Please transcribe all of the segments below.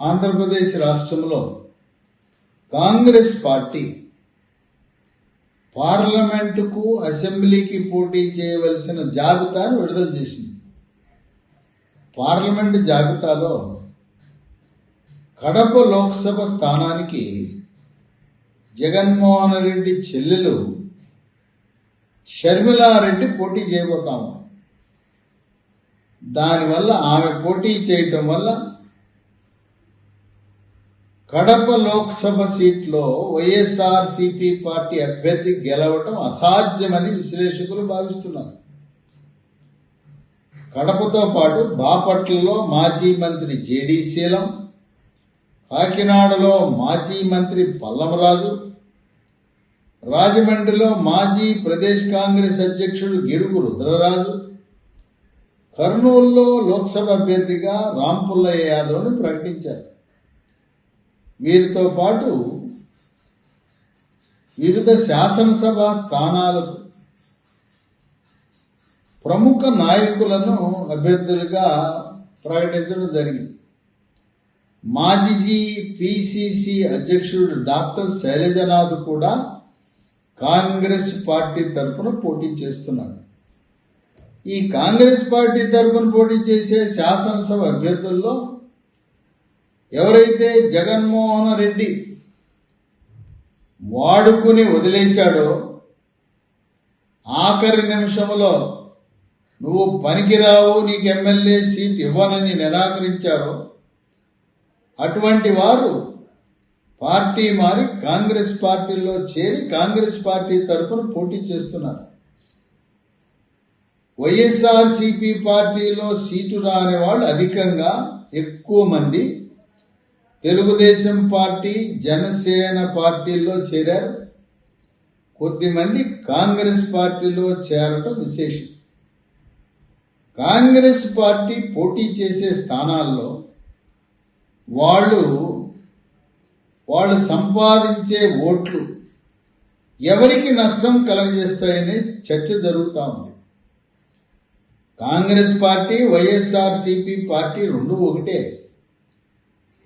ఆంధ్రప్రదేశ్ రాష్ట్రంలో కాంగ్రెస్ పార్టీ పార్లమెంటుకు అసెంబ్లీకి పోటీ చేయవలసిన జాబితాను విడుదల చేసింది. పార్లమెంటు జాబితాలో కడప లోక్సభ స్థానానికి జగన్మోహన్ రెడ్డి చెల్లెలు షర్మిలారెడ్డి పోటీ చేయబోతాము. దానివల్ల ఆమె పోటీ చేయటం వల్ల కడప లోక్సభ సీట్లో వైఎస్ఆర్సీపీ పార్టీ అభ్యర్థి గెలవటం అసాధ్యమని విశ్లేషకులు భావిస్తున్నారు. కడపతో పాటు బాపట్లలో మాజీ మంత్రి జేడీ శీలం, కాకినాడలో మాజీ మంత్రి పల్లమరాజు, రాజమండ్రిలో మాజీ ప్రదేశ్ కాంగ్రెస్ అధ్యక్షుడు గిడుగు రుద్రరాజు, కర్నూలులో లోక్సభ అభ్యర్థిగా రాంపుల్లయ్య యాదవ్ను ప్రకటించారు. వీరితో పాటు వివిధ శాసనసభ స్థానాలకు ప్రముఖ నాయకులను అభ్యర్థులుగా ప్రకటించడం జరిగింది. మాజీ పిసిసి అధ్యక్షుడు డాక్టర్ శైలజనాథ్ కూడా కాంగ్రెస్ పార్టీ తరఫున పోటీ చేస్తున్నారు. ఈ కాంగ్రెస్ పార్టీ తరఫున పోటీ చేసే శాసనసభ అభ్యర్థుల్లో ఎవరైతే జగన్మోహన్ రెడ్డి వాడుకుని వదిలేశాడో, ఆఖరి నిమిషంలో నువ్వు పనికిరావు, నీకు ఎమ్మెల్యే సీట్ ఇవ్వనని నిరాకరించారో అటువంటి వారు పార్టీ మారి కాంగ్రెస్ పార్టీలో చేరి కాంగ్రెస్ పార్టీ తరఫున పోటీ చేస్తున్నారు. వైఎస్ఆర్సీపీ పార్టీలో సీటు రాని వాళ్ళు అధికంగా ఎక్కువ మంది తెలుగుదేశం పార్టీ, జనసేన పార్టీల్లో చేరారు. కొద్దిమంది కాంగ్రెస్ పార్టీలో చేరటం విశేషం. కాంగ్రెస్ పార్టీ పోటీ చేసే స్థానాల్లో వాళ్ళు సంపాదించే ఓట్లు ఎవరికి నష్టం కలగజేస్తాయనే చర్చ జరుగుతూ ఉంది. కాంగ్రెస్ పార్టీ, వైఎస్ఆర్సీపీ పార్టీ రెండు ఒకటే.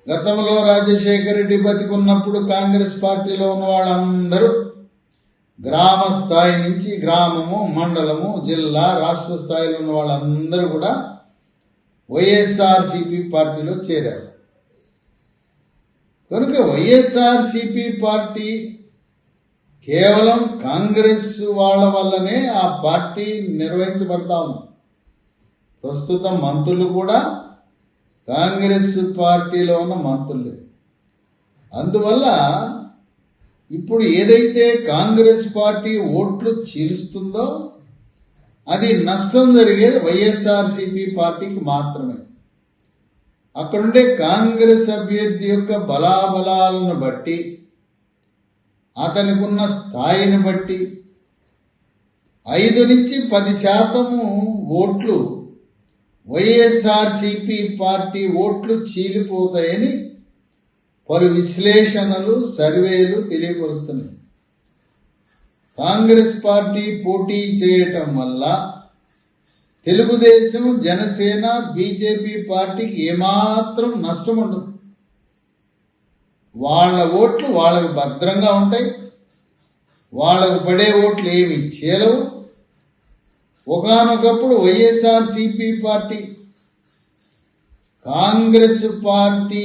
గతంలో రాజశేఖర రెడ్డి బతికున్నప్పుడు కాంగ్రెస్ పార్టీలో ఉన్న వాళ్ళందరూ గ్రామ స్థాయి నుంచి గ్రామము, మండలము, జిల్లా, రాష్ట్ర స్థాయిలో ఉన్న వాళ్ళందరూ కూడా వైఎస్ఆర్సీపీ పార్టీలో చేరారు. కనుక వైఎస్ఆర్సీపీ పార్టీ కేవలం కాంగ్రెస్ వాళ్ళ వల్లనే ఆ పార్టీ నిర్వహించబడతా ఉంది. ప్రస్తుతం మంత్రులు కూడా కాంగ్రెస్ పార్టీలో ఉన్న మంత్రులే. అందువల్ల ఇప్పుడు ఏదైతే కాంగ్రెస్ పార్టీ ఓట్లు చీలుస్తుందో అది నష్టం జరిగేది వైఎస్ఆర్సీపీ పార్టీకి మాత్రమే. అక్కడుండే కాంగ్రెస్ అభ్యర్థి యొక్క బలాబలాలను బట్టి, అతనికి ఉన్న స్థాయిని బట్టి 5 నుంచి 10% ఓట్లు వైఎస్ఆర్సీపీ పార్టీ ఓట్లు చీలిపోతాయని పలు విశ్లేషణలు, సర్వేలు తెలియపరుస్తున్నాయి. కాంగ్రెస్ పార్టీ పోటీ చేయటం వల్ల తెలుగుదేశం, జనసేన, బీజేపీ పార్టీకి ఏమాత్రం నష్టం ఉండదు. వాళ్ళ ఓట్లు వాళ్ళకు భద్రంగా ఉంటాయి. వాళ్ళకు పడే ఓట్లు ఏమి చీలవు. ఒకానొకప్పుడు వైఎస్ఆర్సీపీ పార్టీ కాంగ్రెస్ పార్టీ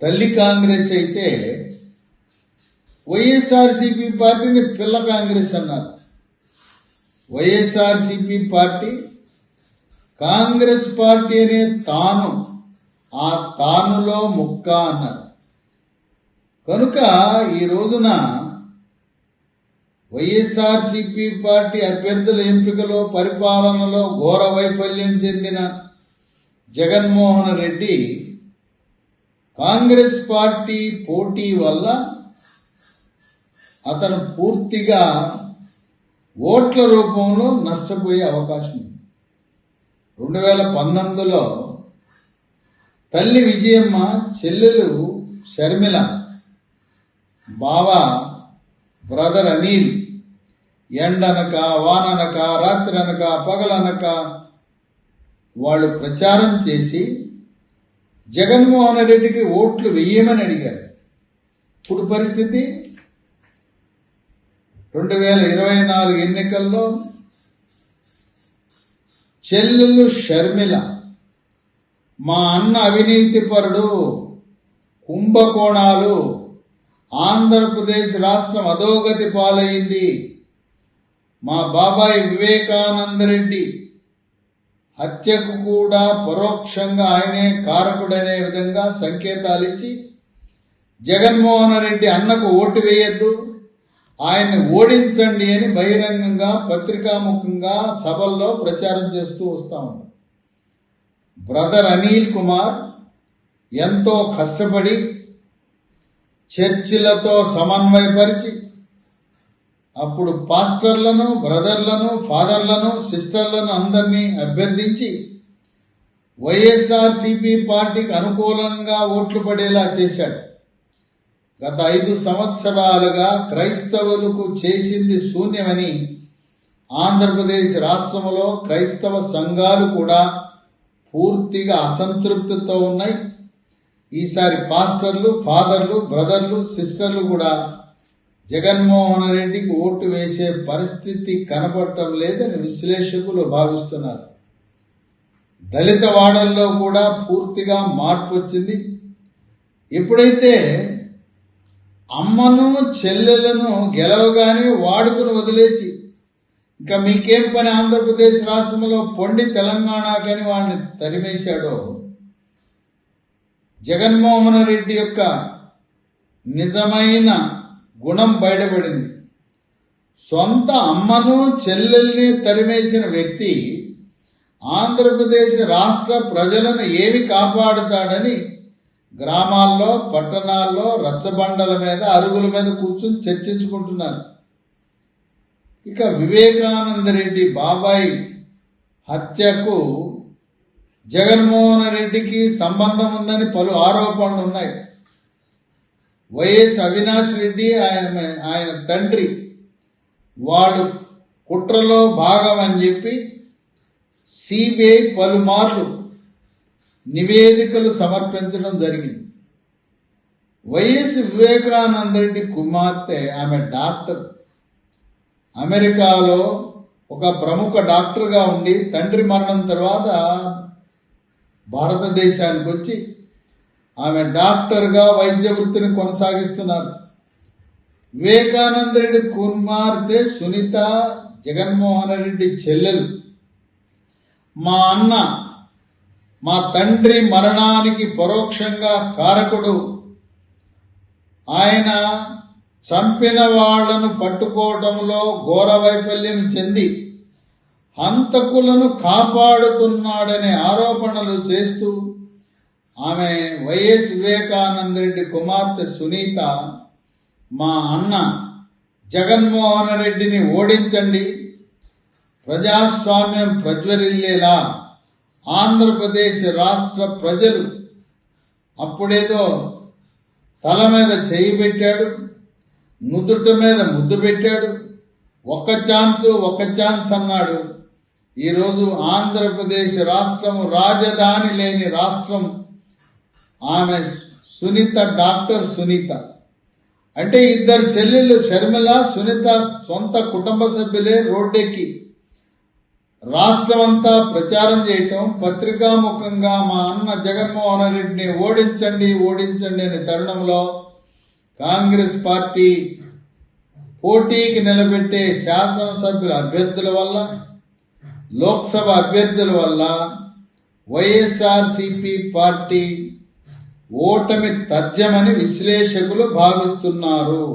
తల్లి కాంగ్రెస్ అయితే వైఎస్ఆర్సీపీ పార్టీని పిల్ల కాంగ్రెస్ అన్నారు. వైఎస్ఆర్సీపీ పార్టీ కాంగ్రెస్ పార్టీ అనే తాను, ఆ తానులో ముక్క అన్నారు. కనుక ఈ రోజున వైఎస్ఆర్సీపీ పార్టీ అభ్యర్థుల ఎంపికలో, పరిపాలనలో ఘోర వైఫల్యం చెందిన జగన్మోహన్ రెడ్డి కాంగ్రెస్ పార్టీ పోటీ వల్ల అతను పూర్తిగా ఓట్ల రూపంలో నష్టపోయే అవకాశం ఉంది. 2019లో తల్లి విజయమ్మ, చెల్లెలు షర్మిల, బావ బ్రదర్ అనిల్ ఎండనక, వాననక, రాత్రనక, పగలనక వాళ్ళు ప్రచారం చేసి జగన్మోహన్ రెడ్డికి ఓట్లు వెయ్యమని అడిగారు. ఇప్పుడు పరిస్థితి 2024 ఎన్నికల్లో చెల్లెలు షర్మిల మా అన్న అవినీతిపరుడు, కుంభకోణాలు, ఆంధ్రప్రదేశ్ రాష్ట్రం అధోగతి పాలైంది, మా బాబాయ్ వివేకానందరెడ్డి హత్యకు కూడా పరోక్షంగా ఆయనే కారకుడనే విధంగా సంకేతాలిచ్చి జగన్మోహన్ రెడ్డి అన్నకు ఓటు వేయొద్దు, ఆయన్ని ఓడించండి అని బహిరంగంగా పత్రికాముఖంగా సభల్లో ప్రచారం చేస్తూ వస్తా ఉన్నారు. బ్రదర్ అనిల్ కుమార్ ఎంతో కష్టపడి చర్చిలతో సమన్వయపరిచి అప్పుడు పాస్టర్లను, బ్రదర్లను, ఫాదర్లను, సిస్టర్లను అందరినీ అభ్యర్థించి వైఎస్ఆర్సీపీ పార్టీకి అనుకూలంగా ఓట్లు పడేలా చేశాడు. గత 5 సంవత్సరాలుగా క్రైస్తవులకు చేసింది శూన్యమని ఆంధ్రప్రదేశ్ రాష్ట్రంలో క్రైస్తవ సంఘాలు కూడా పూర్తిగా అసంతృప్తితో ఉన్నాయి. ఈసారి పాస్టర్లు, ఫాదర్లు, బ్రదర్లు, సిస్టర్లు కూడా జగన్మోహన్ రెడ్డికి ఓటు వేసే పరిస్థితి కనపడటం లేదని విశ్లేషకులు భావిస్తున్నారు. దళిత వాడల్లో కూడా పూర్తిగా మార్పు వచ్చింది. ఎప్పుడైతే అమ్మను చెల్లెలను గెలవగానే వాడుకుని వదిలేసి ఇంకా మీకేం పని ఆంధ్రప్రదేశ్ రాష్ట్రంలో పొండి తెలంగాణకని వాడిని తరిమేశాడో, జగన్మోహన్ రెడ్డి యొక్క నిజమైన గుణం బయటపడింది. సొంత అమ్మను చెల్లెల్ని తరిమేసిన వ్యక్తి ఆంధ్రప్రదేశ్ రాష్ట్ర ప్రజలను ఏమి కాపాడుతాడని గ్రామాల్లో, పట్టణాల్లో, రచ్చబండల మీద, అరుగుల మీద కూర్చుని చర్చించుకుంటున్నారు. ఇక వివేకానందరెడ్డి బాబాయ్ హత్యకు జగన్మోహన్ రెడ్డికి సంబంధం ఉందని పలు ఆరోపణలు ఉన్నాయి. వైఎస్ అవినాష్ రెడ్డి ఆయన తండ్రి వాడు కుట్రలో భాగం అని చెప్పి సిబిఐ పలుమార్లు నివేదికలు సమర్పించడం జరిగింది. వైఎస్ వివేకానందరెడ్డి కుమార్తె, ఆమె డాక్టర్, అమెరికాలో ఒక ప్రముఖ డాక్టర్గా ఉండి తండ్రి మరణం తర్వాత భారతదేశానికి వచ్చి ఆమె డాక్టర్గా వైద్య వృత్తిని కొనసాగిస్తున్నారు. వివేకానందరెడ్డి కుమార్తె సునీత జగన్మోహన్ రెడ్డి చెల్లెలు. మా అన్న మా తండ్రి మరణానికి పరోక్షంగా కారకుడు, ఆయన చంపిన వాళ్లను పట్టుకోవడంలో ఘోర వైఫల్యం చెంది హంతకులను కాపాడుతున్నాడనే ఆరోపణలు చేస్తూ ఆమె వైఎస్ వివేకానందరెడ్డి కుమార్తె సునీత మా అన్న జగన్మోహన్ రెడ్డిని ఓడించండి, ప్రజాస్వామ్యం ప్రజ్వరిల్లేలా ఆంధ్రప్రదేశ్ రాష్ట్ర ప్రజలు, అప్పుడేదో తల మీద చేయి పెట్టాడు, నుదుట మీద ముద్దు పెట్టాడు, ఒక్క ఛాన్స్ అన్నాడు. ఈరోజు ఆంధ్రప్రదేశ్ రాష్ట్రం రాజధాని లేని రాష్ట్రం. ఆమె సునీత, డాక్టర్ సునీత అంటే ఇద్దరు చెల్లెళ్ళు షర్మిల, సునీత సొంత కుటుంబ సభ్యులే రోడ్డెక్కి రాష్ట్రం అంతా ప్రచారం చేయటం, పత్రికాముఖంగా మా అన్న జగన్మోహన్ రెడ్డిని ఓడించండి అనే తరుణంలో కాంగ్రెస్ పార్టీ పోటీకి నిలబెట్టే శాసనసభ్యుల అభ్యర్థుల వల్ల, లోక్సభ అభ్యర్థుల వల్ల వైఎస్ఆర్సీపీ పార్టీ ఓటమి తథ్యమని విశ్లేషకులు భావిస్తున్నారు.